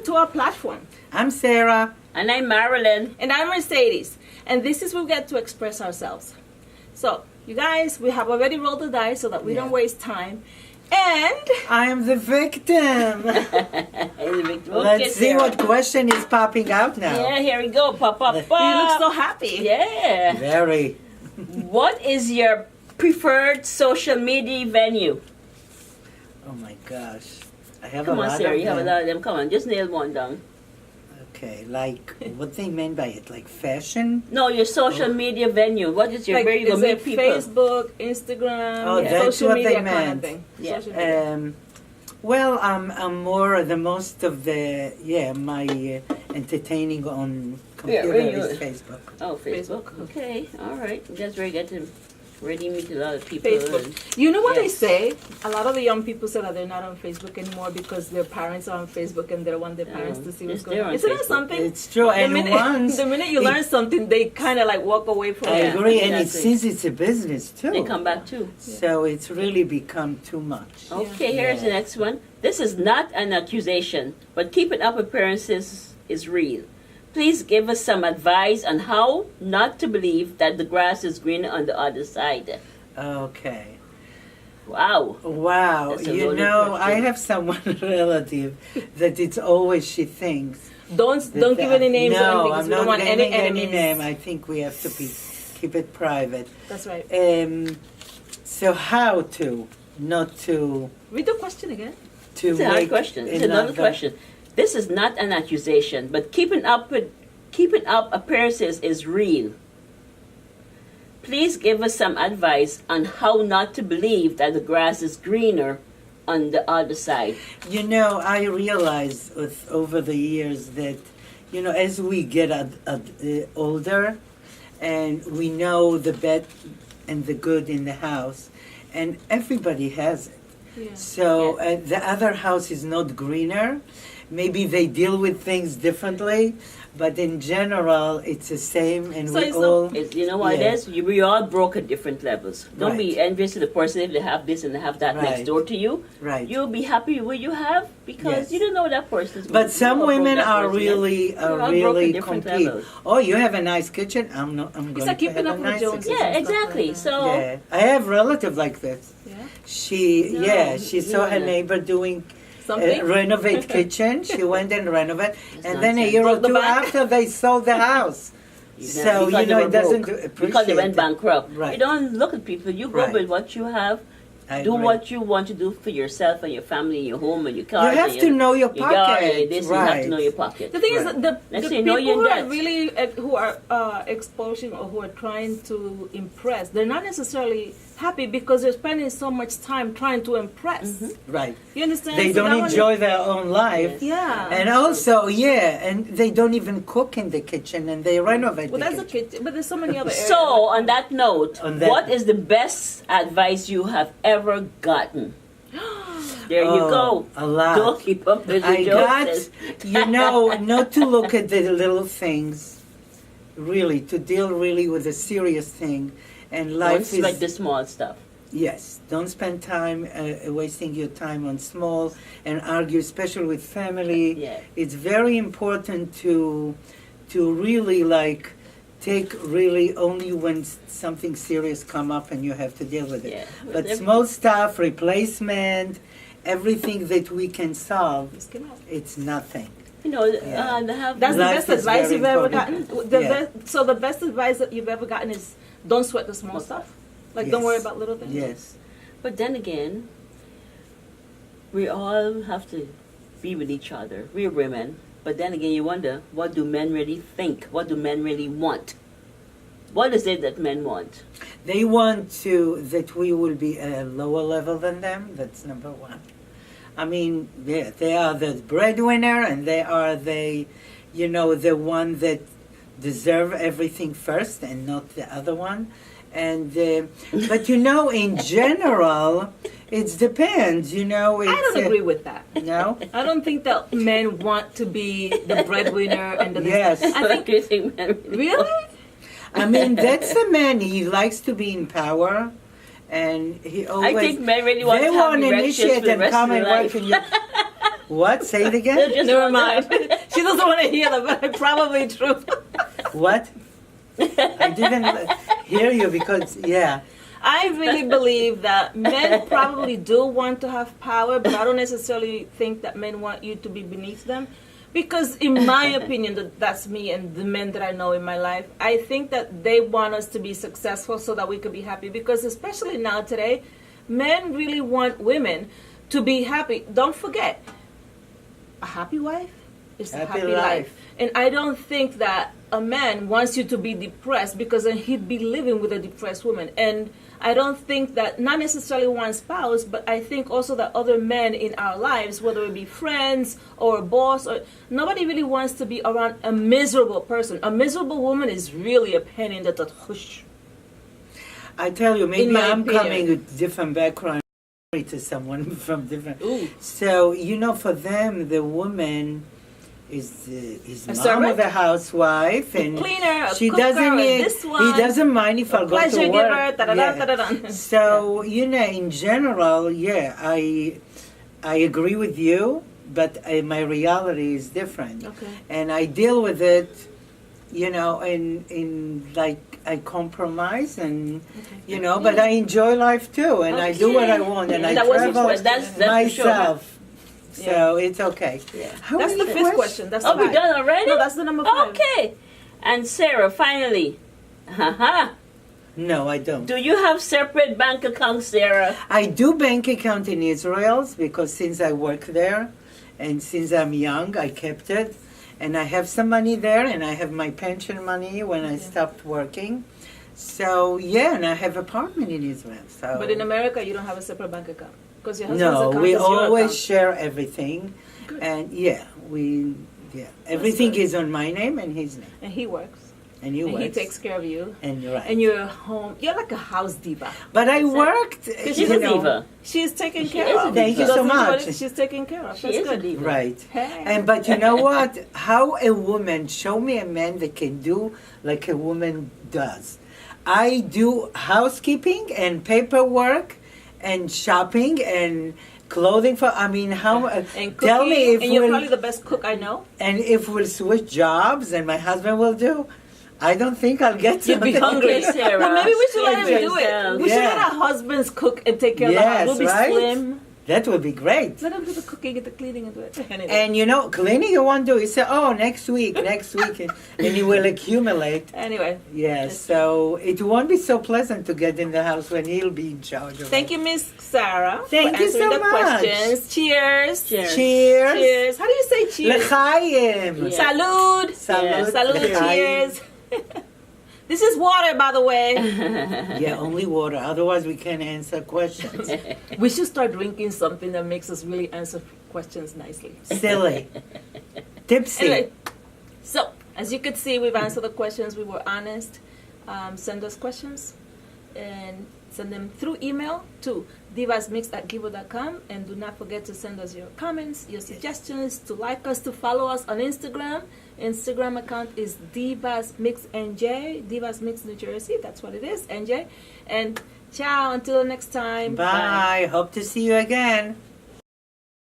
welcome to our platform. I'm Sarah. And I'm Marilyn. And I'm Mercedes. And this is where we get to express ourselves. So, you guys, we have already rolled the dice so that we don't waste time. And I am the victim. Let's see what question is popping out now. Yeah, here we go. Pop. You look so happy. Yeah. Very. What is your preferred social media venue? Oh my gosh. I have Come a on, lot Sarah, of you have a them. lot of them. Come on, just nail one down. Okay, like what they mean by it, like fashion? No, your social media venue. What is your Like, where you go is meet it people? Facebook, Instagram, Oh, that's social what media they kind of meant. thing? Yeah. Social media. Well, I'm more the most of the my entertaining on computer is Facebook. Oh, Facebook. Okay, all right. That's where you get to really meet a lot of people. Facebook. and- You know what they Yes. say? A lot of the young people say that they're not on Facebook anymore because their parents are on Facebook and they don't want their parents to see what's yes, going they're on. on Isn't that Facebook. something? It's true, The and minute, once the minute you learn something, they kind of like walk away from I it. agree, and it exactly. since it's a business too. They come back too. So it's really become too much. Okay, here's the next one. This is not an accusation, but keeping up appearances is real. Please give us some advice on how not to believe that the grass is greener on the other side. Okay. Wow. Wow. That's a You loaded know, I question. have someone relative that it's always she thinks. Don't give any names or No, anything because I'm we not don't want any naming enemies. any name. I think we have to keep it private. That's right. So how to not to Read the question again. It's a hard question. It's another question. This is not an accusation, but keeping up appearances is real. Please give us some advice on how not to believe that the grass is greener on the other side. You know, I realize over the years that, you know, as we get older and we know the bad and the good in the house, and everybody has it. Yeah. So the other house is not greener. Maybe they deal with things differently, but in general, it's the same, and So we it's all. You know what Yeah. it is? We all broke at different levels. Don't be envious of the person if they have this and they have that next Right. door to you. Right. You'll be happy with what you have because Yes. you don't know that person's. But some you don't know women that are person is. really We're all broke at different complete. levels. Oh, you have a nice kitchen. I'm not. I'm It's going like to keeping have up a with nice Joneses. kitchen. Yeah, and stuff exactly. like that. So Yeah, I have relative like this. Yeah. She saw her yeah. neighbor doing Something? renovate kitchen. She went and renovate, and then a nonsense. year or Broke the two bank? after they sold the house. So because they were it doesn't broke. appreciate because they went it. bankrupt. Right. You don't look at people. You go Right. with what you have. I Do agree. what you want to do for yourself and your family and your home and your car. You have to know your yard and pocket, this, You have right. to know your pocket. The thing Right. is, that Let's the say, people know your who are debt. really who are exposing or who are trying to impress, they're not necessarily happy because they're spending so much time trying to impress. Right. You understand? They So don't that one- enjoy their own life. Yeah. And also, and they don't even cook in the kitchen, and they renovate Well, the that's a kitchen. kid, but there's so many other areas. So, on that note, On that- what is the best advice you have ever gotten? There you go. A lot. Don't keep up with the I got, jokes. not to look at the little things, really, to deal really with a serious thing. And Don't life like is, the small stuff. yes, don't spend time wasting your time on small and argue, especially with family. Yeah. It's very important to really take really only when something serious come up and you have to deal with it. Yeah. But small stuff, replacement, everything that we can solve, Just come out. it's nothing. You know, Yeah. they have That's the Life best is advice very you've ever important. gotten. The Yeah. so the best advice that you've ever gotten is don't sweat the small stuff. Like don't Yes. worry about little things. Yes. But then again, we all have to be with each other. We're women. But then again, you wonder, what do men really think? What do men really want? What is it that men want? They want that we will be at a lower level than them. That's number one. I mean, they are the breadwinner, and they are the one that deserve everything first, and not the other one. And but in general, it depends. It's, I don't agree with that. No. I don't think that men want to be the breadwinner and the Yes. I think You think men really. I mean, that's the man. He likes to be in power, and he always. I think men really want they to have want to erections initiate for the and rest come of and their work life. in your. What? Say it again. Just Never wondering. mind. She doesn't want to hear that, but it's probably true. What? I didn't hear you because, yeah. I really believe that men probably do want to have power, but I don't necessarily think that men want you to be beneath them. Because in my opinion, that's me and the men that I know in my life, I think that they want us to be successful so that we could be happy. Because especially now today, men really want women to be happy. Don't forget, a happy wife is a happy life. And I don't think that a man wants you to be depressed, because then he'd be living with a depressed woman. And I don't think that, not necessarily one spouse, but I think also that other men in our lives, whether it be friends or a boss, or nobody really wants to be around a miserable person. A miserable woman is really a pain in the tush. I tell you, maybe I'm opinion. coming with different background to someone from different. Ooh. So, you know, for them, the woman is A mom servant? of the housewife, and Cleaner, a she cooker, doesn't need, this one, he doesn't mind if I go pleasure to giver, work. da-da-da, Yeah. da-da-da. So, you know, in general, yeah, I agree with you, but my reality is different. Okay. And I deal with it, you know, in like I compromise, and you know, but I enjoy life too, and I do what I want, and I That was his travel question. That's for sure. myself. So it's okay. Yeah. How That's the many fifth questions? question. That's Oh, the we're done already? No, that's the number 5. Okay. And Sarah, finally, haha, No, I don't. do you have separate bank accounts, Sarah? I do bank account in Israel because since I work there, and since I'm young, I kept it, and I have some money there, and I have my pension money when I stopped working. So yeah, and I have apartment in Israel. So But in America, you don't have a separate bank account, because your husband's no, account we is your always account. share everything, and everything is on my name and his name, And he works. and you And work. he takes care of you. And you're right. And you're home. You're like a house diva. But I worked. She's you a know, diva. She's taken She care is a of. diva. Thank you She so doesn't do much. it, she's taken care of. She That's is a good. diva. Right. Hey. And but you know what? How a woman, show me a man that can do like a woman does. I do housekeeping and paperwork and shopping and clothing for. I mean, how? and cooking, tell me if and you're we'll, probably the best cook I know. and if we'll switch jobs and my husband will do. I don't think I'll get You'd be something. hungry. Okay, Sarah. Well, maybe we should let him Enjoy do it. yourself. We should let Yeah. our husbands cook and take care of the house. Yes, We'll be right? slim. That would be great. Let him do the cooking and the cleaning and do it. Anyway. And you know, cleaning you won't do. You say, "Oh, next week," and you will accumulate. Anyway, Yes, so it won't be so pleasant to get in the house when he'll be in charge of thank it. you, Miss Sarah, Thank for you answering so the much. questions. Cheers. Cheers. Cheers. Cheers. How do you say cheers? L'chaim. Yeah. Salud. Salud. Salud. L'chaim. Cheers. This is water, by the way. Yeah, only water. Otherwise, we can't answer questions. We should start drinking something that makes us really answer questions nicely. Silly. Tipsy. Anyway, so as you could see, we've answered the questions. We were honest. Send us questions and send them through email to divasmix@givo.com, and do not forget to send us your comments, your suggestions, to like us, to follow us on Instagram. Instagram account is DivasMixNJ, Divas Mix New Jersey. That's what it is, NJ. And ciao until next time. Bye. Hope to see you again.